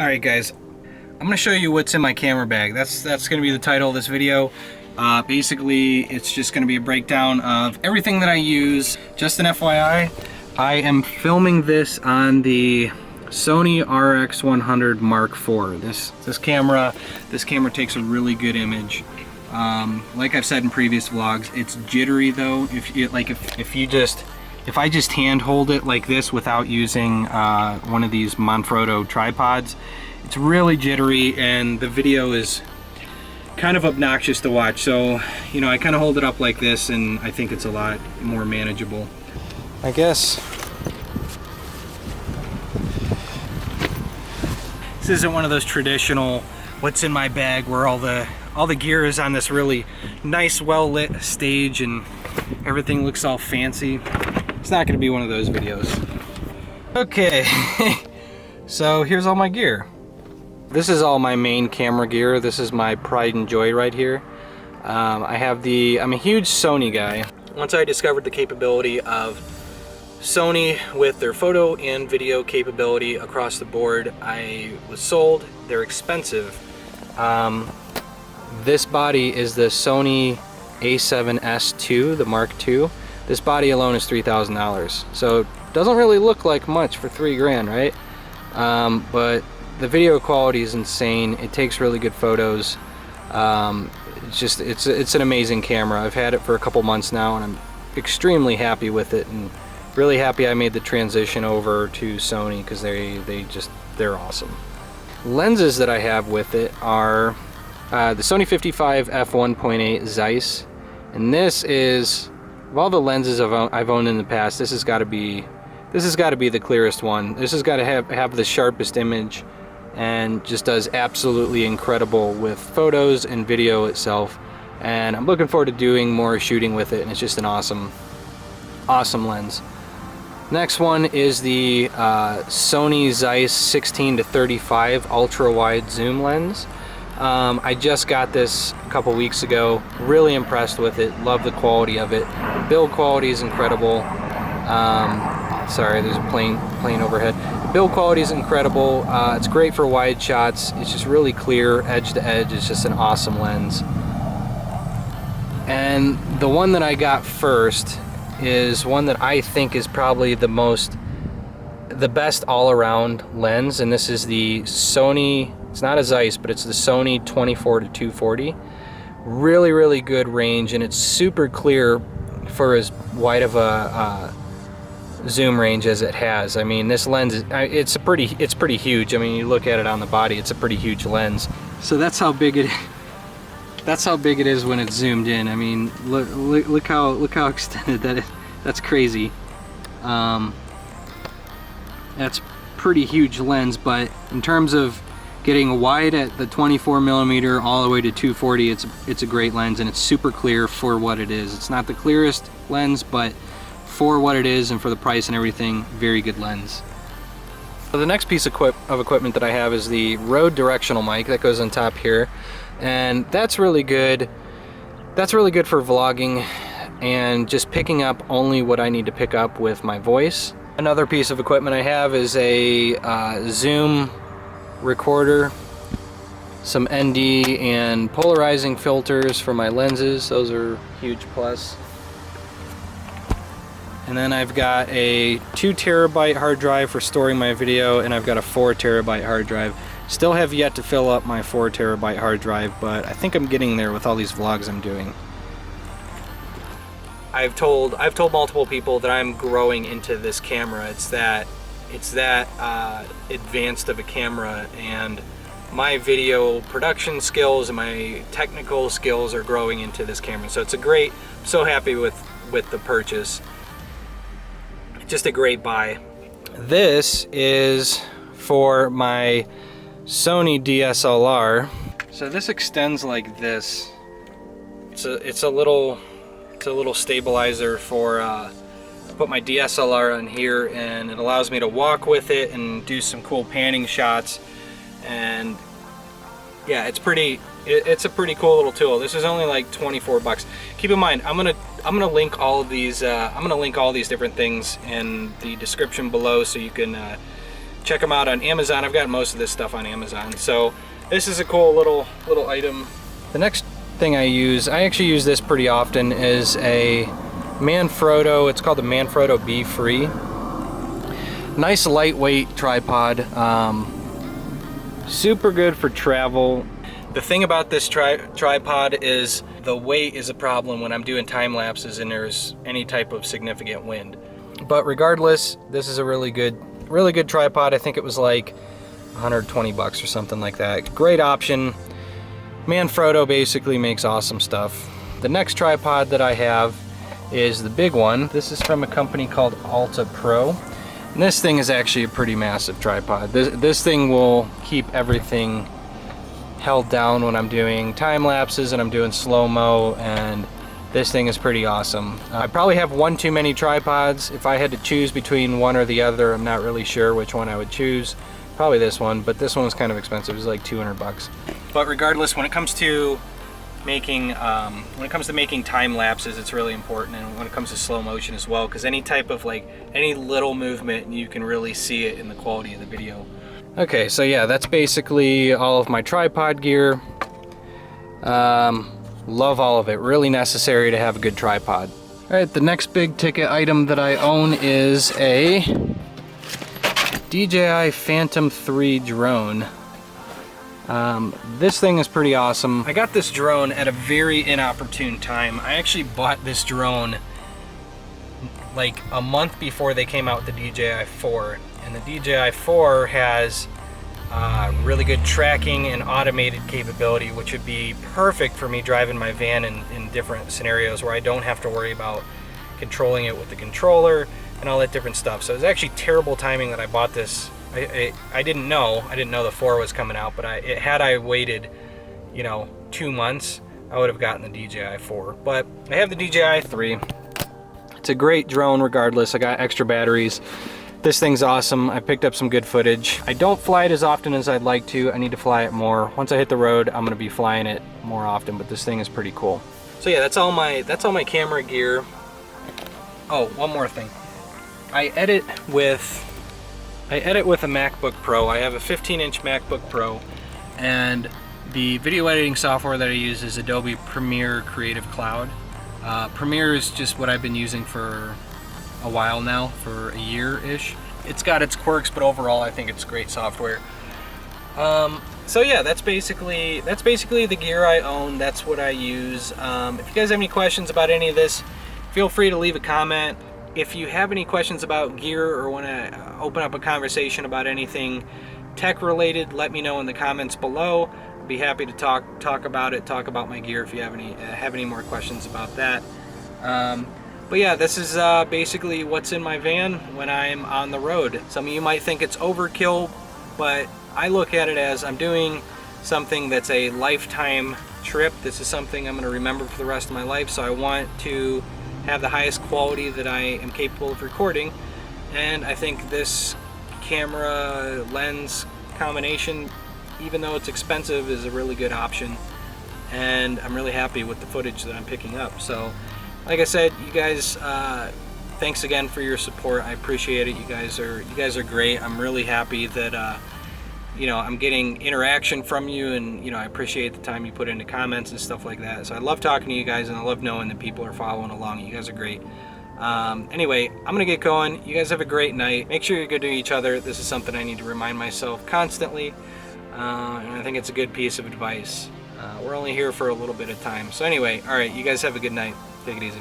Alright guys, I'm going to show you what's in my camera bag. That's going to be the title of this video. Basically, it's just going to be a breakdown of everything that I use. Just an FYI, I am filming this on the Sony RX100 Mark IV. This camera takes a really good image. Like I've said in previous vlogs, it's jittery though. If I just hand hold it like this without using one of these Manfrotto tripods, it's really jittery and the video is kind of obnoxious to watch. So, you know, I kind of hold it up like this and I think it's a lot more manageable. I guess this isn't one of those traditional what's in my bag where all the gear is on this really nice, well-lit stage and everything looks all fancy. It's not going to be one of those videos. Okay, so here's all my gear. This is all my main camera gear. This is my pride and joy right here. I'm a huge Sony guy. Once I discovered the capability of Sony with their photo and video capability across the board, I was sold. They're expensive. This body is the Sony A7S II, the Mark II. This body alone is $3,000. So it doesn't really look like much for $3 grand, right? But the video quality is insane. It takes really good photos. It's an amazing camera. I've had it for a couple months now and I'm extremely happy with it, and really happy I made the transition over to Sony because they're awesome. Lenses that I have with it are the Sony 55 f1.8 Zeiss, and this is, of all the lenses I've owned in the past, this has got to be the clearest one. This has got to have the sharpest image and just does absolutely incredible with photos and video itself. And I'm looking forward to doing more shooting with it, and it's just an awesome lens. Next one is the Sony Zeiss 16-35 ultra wide zoom lens. I just got this a couple weeks ago. Really impressed with it. Love the quality of it. Build quality is incredible. Sorry, there's a plane overhead. Build quality is incredible. It's great for wide shots. It's just really clear, edge to edge. It's just an awesome lens. And the one that I got first is one that I think is probably the best all-around lens, and this is the Sony. It's not a Zeiss, but it's the Sony 24-240. Really good range, and it's super clear for as wide of a zoom range as it has. I mean, this lens is it's pretty huge. I mean, you look at it on the body, it's a pretty huge lens. So that's how big it is when it's zoomed in. I mean, look how extended that is. That's crazy. That's pretty huge lens, but in terms of getting wide at the 24mm all the way to 240, it's a great lens, and it's super clear for what it is. It's not the clearest lens, but for what it is and for the price and everything, very good lens. So the next piece of equipment that I have is the Rode directional mic that goes on top here, and that's really good. That's really good for vlogging and just picking up only what I need to pick up with my voice. Another piece of equipment I have is a zoom recorder, some ND and polarizing filters for my lenses. Those are huge plus. And then I've got a 2 terabyte hard drive for storing my video, and I've got a 4 terabyte hard drive. Still have yet to fill up my 4 terabyte hard drive, but I think I'm getting there with all these vlogs I'm doing. I've told multiple people that I'm growing into this camera. It's that advanced of a camera, and my video production skills and my technical skills are growing into this camera. So it's I'm so happy with the purchase. Just a great buy. This is for my Sony DSLR. So this extends like this. It's a little stabilizer for put my DSLR on here, and it allows me to walk with it and do some cool panning shots. And yeah, it's a pretty cool little tool. This is only like 24 bucks. Keep in mind, I'm gonna link all of these. I'm gonna link all these different things in the description below, so you can check them out on Amazon. I've got most of this stuff on Amazon. So this is a cool little item. The next thing I actually use this pretty often, is a Manfrotto. It's called the Manfrotto Be Free. Nice lightweight tripod. Super good for travel. The thing about this tripod is the weight is a problem when I'm doing time lapses and there's any type of significant wind. But regardless, this is a really good tripod. I think it was like 120 bucks or something like that. Great option. Manfrotto basically makes awesome stuff. The next tripod that I have is the big one. This is from a company called Alta Pro. And this thing is actually a pretty massive tripod. This thing will keep everything held down when I'm doing time lapses and I'm doing slow-mo, and this thing is pretty awesome. I probably have one too many tripods. If I had to choose between one or the other, I'm not really sure which one I would choose. Probably this one, but this one was kind of expensive. It was like 200 bucks. But regardless, when it comes to making time lapses, it's really important, and when it comes to slow motion as well, because any type of any little movement, you can really see it in the quality of the video. Okay, so yeah, that's basically all of my tripod gear. Love all of it. Really necessary to have a good tripod. All right, the next big ticket item that I own is a DJI Phantom 3 drone. This thing is pretty awesome. I got this drone at a very inopportune time. I actually bought this drone like a month before they came out with the DJI 4. And the DJI 4 has really good tracking and automated capability, which would be perfect for me driving my van in different scenarios where I don't have to worry about controlling it with the controller and all that different stuff. So it was actually terrible timing that I bought this. I didn't know the 4 was coming out, but had I waited, 2 months, I would have gotten the DJI 4. But I have the DJI 3. It's a great drone regardless. I got extra batteries. This thing's awesome. I picked up some good footage. I don't fly it as often as I'd like to. I need to fly it more. Once I hit the road, I'm gonna be flying it more often, but this thing is pretty cool. So yeah, that's all my camera gear. Oh, one more thing. I edit with a MacBook Pro. I have a 15-inch MacBook Pro, and the video editing software that I use is Adobe Premiere Creative Cloud. Premiere is just what I've been using for a while now, for a year-ish. It's got its quirks, but overall I think it's great software. So yeah, that's basically the gear I own. That's what I use. If you guys have any questions about any of this, feel free to leave a comment. If you have any questions about gear or want to open up a conversation about anything tech related, let me know in the comments below. I'd be happy to talk about it, talk about my gear if you have any more questions about that. But yeah, this is basically what's in my van when I'm on the road. Some of you might think it's overkill, but I look at it as I'm doing something that's a lifetime trip. This is something I'm going to remember for the rest of my life, so I want to have the highest quality that I am capable of recording. And I think this camera lens combination, even though it's expensive, is a really good option. And I'm really happy with the footage that I'm picking up. So like I said, you guys, thanks again for your support. I appreciate it. You guys are great. I'm really happy that I'm getting interaction from you, and I appreciate the time you put into comments and stuff like that. So I love talking to you guys, and I love knowing that people are following along. You guys are great. Anyway, I'm gonna get going. You guys have a great night. Make sure you're good to each other. This is something I need to remind myself constantly, and I think it's a good piece of advice. We're only here for a little bit of time. So anyway, all right, you guys have a good night. Take it easy.